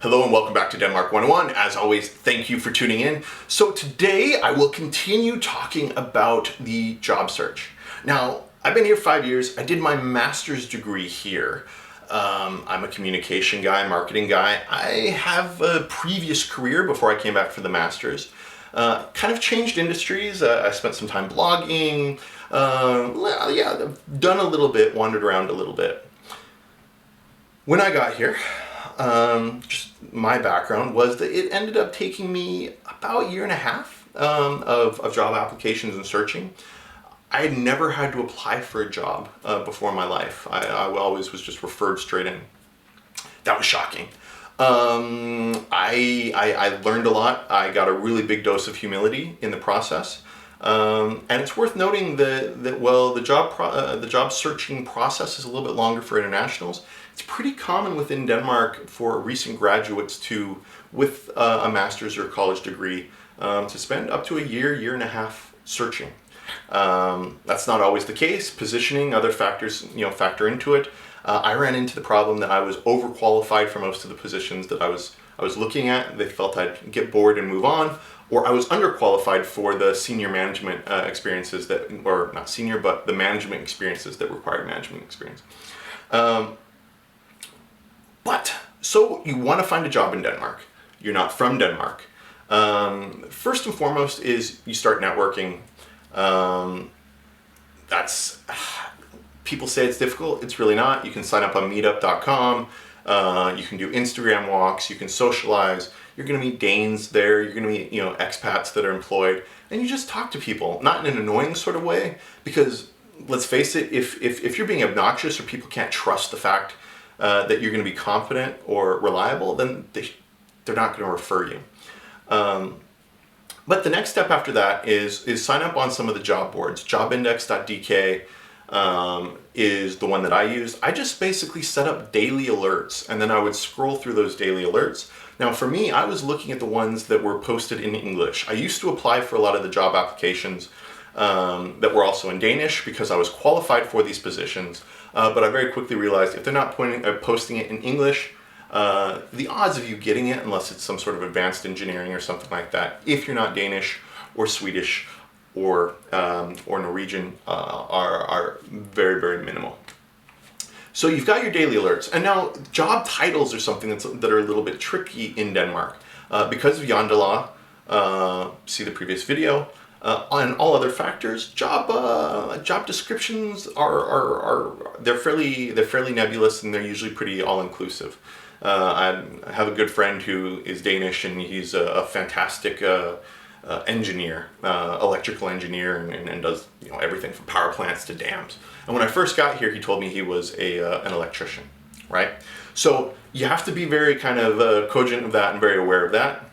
Hello and welcome back to Denmark 101. As always, thank you for tuning in. So today I will continue talking about the job search. Now, I've been here 5 years. I did my master's degree here. I'm a communication guy, marketing guy. I have a previous career before I came back for the master's. Kind of changed industries. I spent some time blogging. I've done a little bit, wandered around a little bit. When I got here, just my background was that it ended up taking me about a year and a half of job applications and searching. I had never had to apply for a job before in my life. I always was just referred straight in. That was shocking. I learned a lot. I got a really big dose of humility in the process. And it's worth noting that the job searching process is a little bit longer for internationals. It's pretty common within Denmark for recent graduates with a master's or college degree, to spend up to a year and a half searching. That's not always the case. Positioning, other factors, factor into it. I ran into the problem that I was overqualified for most of the positions that I was looking at. They felt I'd get bored and move on, or I was underqualified for the senior management experiences or not senior, but the management experiences that required management experience. So you want to find a job in Denmark. You're not from Denmark. First and foremost is you start networking. People say it's difficult. It's really not. You can sign up on meetup.com. You can do Instagram walks. You can socialize. You're going to meet Danes there. You're going to meet, expats that are employed, and you just talk to people, not in an annoying sort of way, because let's face it, if you're being obnoxious or people can't trust the fact that you're going to be confident or reliable, then they're not going to refer you. But the next step after that is sign up on some of the job boards. Jobindex.dk is the one that I use. I just basically set up daily alerts, and then I would scroll through those daily alerts. Now for me, I was looking at the ones that were posted in English. I used to apply for a lot of the job applications that were also in Danish because I was qualified for these positions. But I very quickly realized if they're not posting it in English, the odds of you getting it, unless it's some sort of advanced engineering or something like that, if you're not Danish or Swedish or Norwegian, are very, very minimal. So you've got your daily alerts, and now job titles are something that are a little bit tricky in Denmark because of Yandala. See the previous video. On all other factors, job descriptions they're fairly nebulous, and they're usually pretty all-inclusive. I have a good friend who is Danish, and he's a fantastic engineer, electrical engineer, and does everything from power plants to dams. And when I first got here, he told me he was an electrician, right? So you have to be very kind of cogent of that and very aware of that,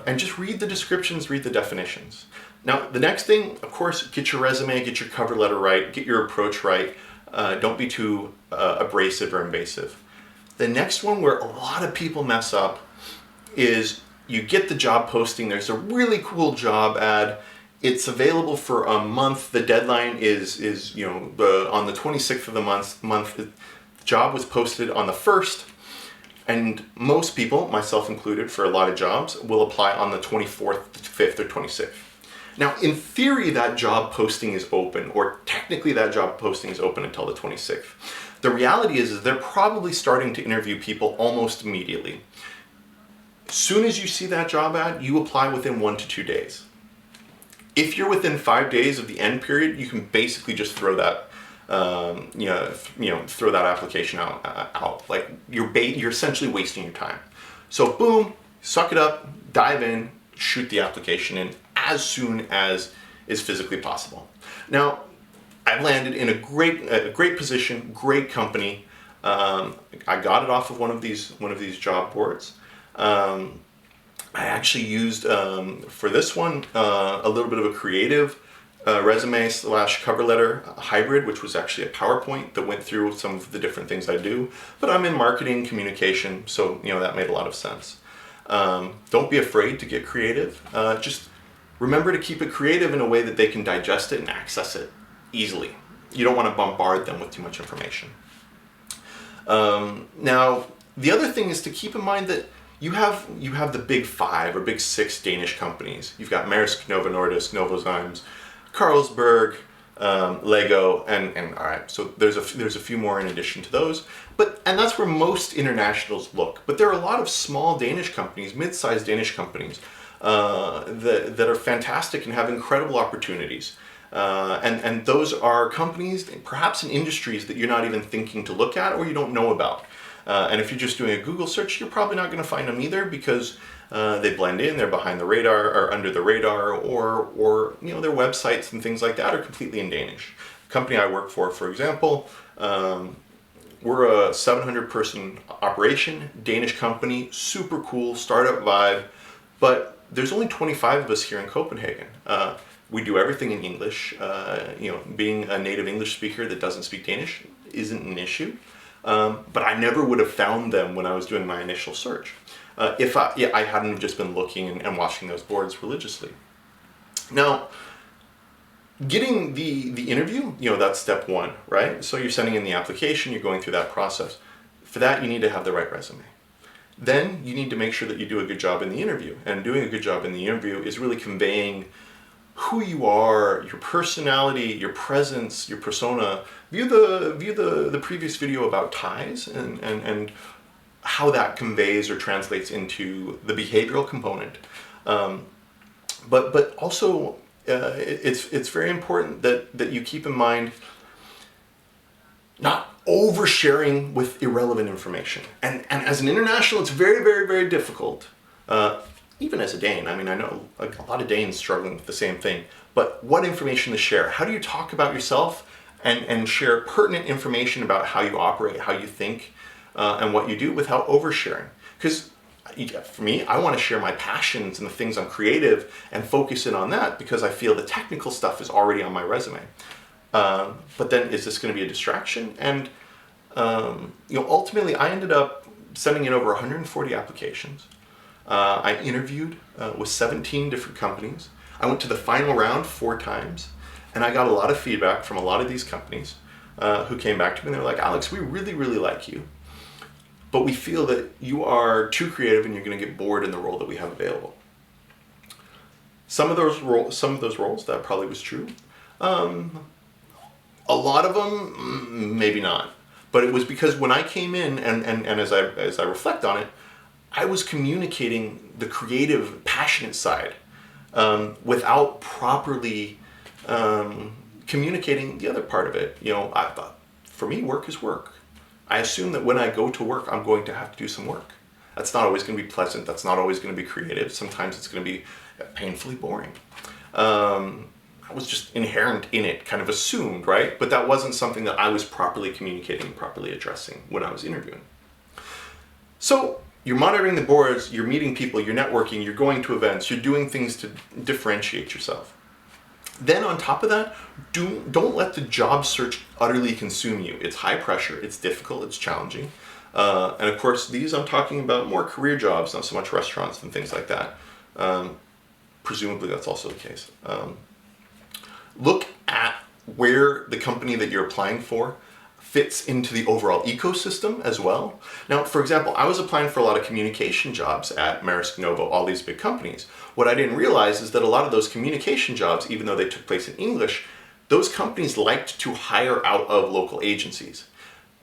and just read the descriptions, read the definitions. Now, the next thing, of course, get your resume, get your cover letter right, get your approach right. Don't be too abrasive or invasive. The next one where a lot of people mess up is you get the job posting. There's a really cool job ad. It's available for a month. The deadline is on the 26th of the month. The job was posted on the 1st. And most people, myself included, for a lot of jobs, will apply on the 24th, 5th, or 26th. Now, in theory, that job posting is open, or technically that job posting is open until the 26th. The reality is they're probably starting to interview people almost immediately. As soon as you see that job ad, you apply within 1 to 2 days. If you're within 5 days of the end period, you can basically just throw that, throw that application out. Like you're essentially wasting your time. So boom, suck it up, dive in, shoot the application in as soon as is physically possible. Now, I've landed in a great position, great company. I got it off of one of these job boards. I actually used for this one a little bit of a creative resume / cover letter hybrid, which was actually a PowerPoint that went through some of the different things I do. But I'm in marketing, communication, so that made a lot of sense. Don't be afraid to get creative. Just remember to keep it creative in a way that they can digest it and access it easily. You don't want to bombard them with too much information. Now, The other thing is to keep in mind that you have the big 5 or big 6 Danish companies. You've got Maersk, Novo Nordisk, Novozymes, Carlsberg, Lego, and all right. So there's a few more in addition to those. And that's where most internationals look. But there are a lot of small Danish companies, mid-sized Danish companies, that are fantastic and have incredible opportunities. And those are companies, perhaps in industries that you're not even thinking to look at or you don't know about. And if you're just doing a Google search, you're probably not going to find them either because they blend in, they're behind the radar or under the radar, or their websites and things like that are completely in Danish. The company I work for example, we're a 700-person operation, Danish company, super cool, startup vibe, but there's only 25 of us here in Copenhagen. We do everything in English. Being a native English speaker that doesn't speak Danish isn't an issue. But I never would have found them when I was doing my initial search if I hadn't just been looking and watching those boards religiously. Now, getting the interview, that's step 1, right? So you're sending in the application, you're going through that process. For that, you need to have the right resume. Then you need to make sure that you do a good job in the interview. And doing a good job in the interview is really conveying who you are, your personality, your presence, your persona. View the previous video about ties and how that conveys or translates into the behavioral component. But also it's very important that you keep in mind not oversharing with irrelevant information. And as an international, it's very, very, very difficult. Even as a Dane, I know a lot of Danes struggling with the same thing, but what information to share? How do you talk about yourself and share pertinent information about how you operate, how you think, and what you do without oversharing? Because for me, I want to share my passions and the things I'm creative and focus in on that because I feel the technical stuff is already on my resume. But then is this going to be a distraction? And ultimately I ended up sending in over 140 applications. I interviewed with 17 different companies. I went to the final round 4 times, and I got a lot of feedback from a lot of these companies who came back to me and they were like, Alex, we really, really like you, but we feel that you are too creative and you're going to get bored in the role that we have available. Some of those roles, that probably was true. A lot of them, maybe not. But it was because when I came in and as I reflect on it, I was communicating the creative, passionate side without properly communicating the other part of it. I thought, for me, work is work. I assume that when I go to work, I'm going to have to do some work. That's not always going to be pleasant. That's not always going to be creative. Sometimes it's going to be painfully boring. I was just inherent in it, kind of assumed, right? But that wasn't something that I was properly communicating, properly addressing when I was interviewing. So you're monitoring the boards, you're meeting people, you're networking, you're going to events, you're doing things to differentiate yourself. Then on top of that, don't let the job search utterly consume you. It's high pressure, it's difficult, it's challenging. And of course, these I'm talking about more career jobs, not so much restaurants and things like that. Presumably that's also the case. Look at where the company that you're applying for fits into the overall ecosystem as well. Now, for example, I was applying for a lot of communication jobs at Maersk, Novo, all these big companies. What I didn't realize is that a lot of those communication jobs, even though they took place in English, those companies liked to hire out of local agencies.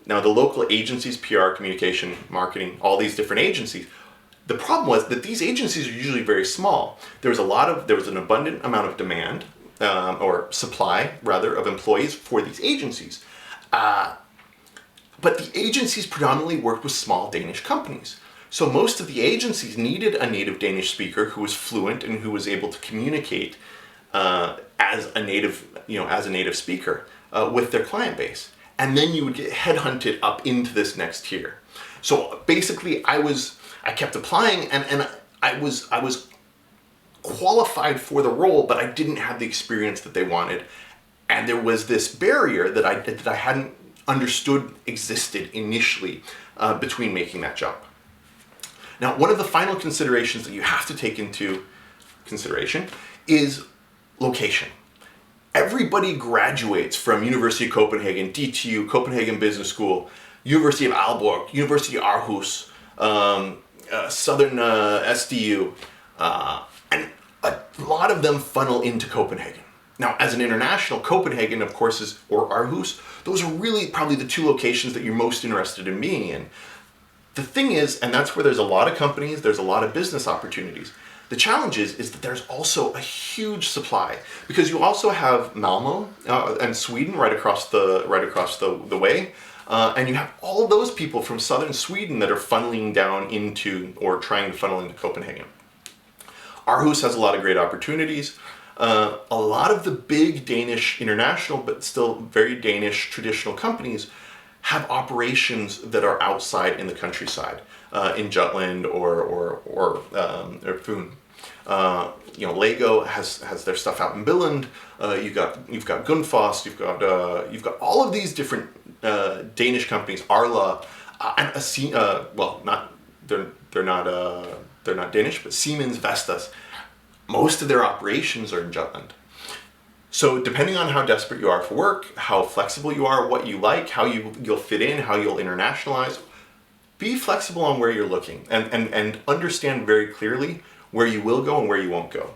Now, the local agencies, PR, communication, marketing, all these different agencies, the problem was that these agencies are usually very small. There was an abundant amount of demand, or supply, rather, of employees for these agencies. But the agencies predominantly worked with small Danish companies. So most of the agencies needed a native Danish speaker who was fluent and who was able to communicate as a native speaker with their client base. And then you would get headhunted up into this next tier. So basically I kept applying and I was qualified for the role, but I didn't have the experience that they wanted. And there was this barrier that I hadn't understood existed initially between making that jump. Now, one of the final considerations that you have to take into consideration is location. Everybody graduates from University of Copenhagen, DTU, Copenhagen Business School, University of Aalborg, University of Aarhus, Southern SDU, and a lot of them funnel into Copenhagen. Now, as an international, Copenhagen, of course, or Aarhus, those are really probably the two locations that you're most interested in being in. The thing is, and that's where there's a lot of companies, there's a lot of business opportunities. The challenge is that there's also a huge supply, because you also have Malmo and Sweden right across the way, and you have all those people from southern Sweden that are funneling down into, or trying to funnel into, Copenhagen. Aarhus has a lot of great opportunities. A lot of the big Danish international, but still very Danish traditional companies have operations that are outside in the countryside, in Jutland or Fyn. Lego has their stuff out in Billund. You've got Gunfast. You've got all of these different Danish companies. Arla and they're not Danish, but Siemens, Vestas. Most of their operations are in Jutland. So depending on how desperate you are for work, how flexible you are, what you like, how you'll fit in, how you'll internationalize, be flexible on where you're looking, and understand very clearly where you will go and where you won't go.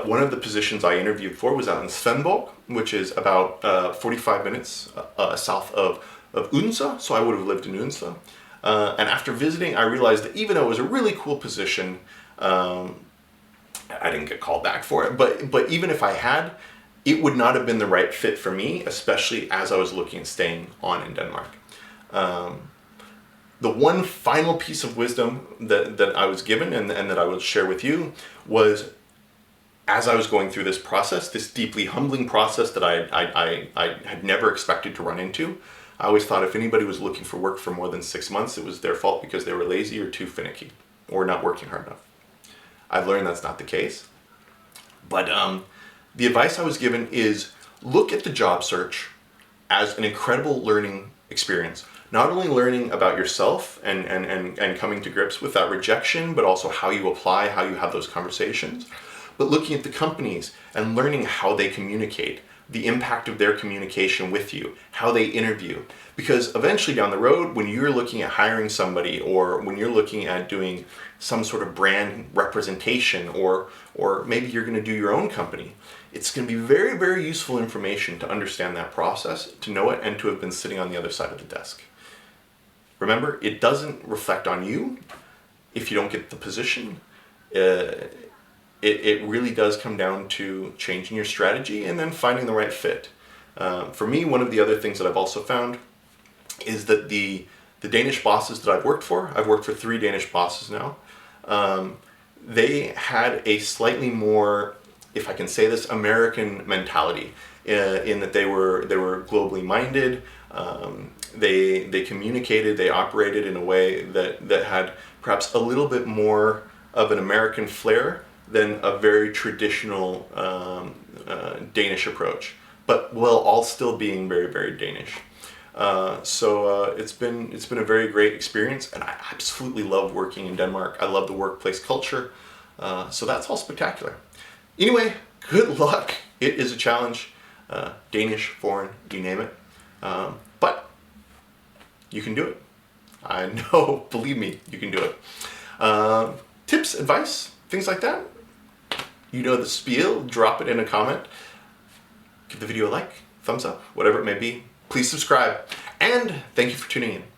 One of the positions I interviewed for was out in Svendborg, which is about 45 minutes south of Odense, so I would have lived in Odense. And after visiting, I realized that even though it was a really cool position, I didn't get called back for it, but even if I had, it would not have been the right fit for me, especially as I was looking at staying on in Denmark. The one final piece of wisdom that I was given and that I will share with you was, as I was going through this process, this deeply humbling process that I had never expected to run into. I always thought if anybody was looking for work for more than 6 months, it was their fault because they were lazy or too finicky or not working hard enough. I've learned that's not the case. But the advice I was given is look at the job search as an incredible learning experience. Not only learning about yourself and coming to grips with that rejection, but also how you apply, how you have those conversations. But looking at the companies and learning how they communicate, the impact of their communication with you, how they interview. Because eventually down the road, when you're looking at hiring somebody, or when you're looking at doing some sort of brand representation, or maybe you're going to do your own company, it's going to be very, very useful information to understand that process, to know it, and to have been sitting on the other side of the desk. Remember, it doesn't reflect on you if you don't get the position. It really does come down to changing your strategy and then finding the right fit. For me, one of the other things that I've also found is that the Danish bosses that I've worked for 3 Danish bosses now, they had a slightly more, if I can say this, American mentality, in that they were globally minded. They communicated, they operated in a way that had perhaps a little bit more of an American flair than a very traditional Danish approach, but while all still being very, very Danish. So it's been a very great experience, and I absolutely love working in Denmark. I love the workplace culture, so that's all spectacular. Anyway, good luck. It is a challenge, Danish, foreign, you name it, but you can do it. I know, believe me, you can do it. Tips, advice, things like that. You know the spiel. Drop it in a comment. Give the video a like, thumbs up, whatever it may be. Please subscribe, and thank you for tuning in.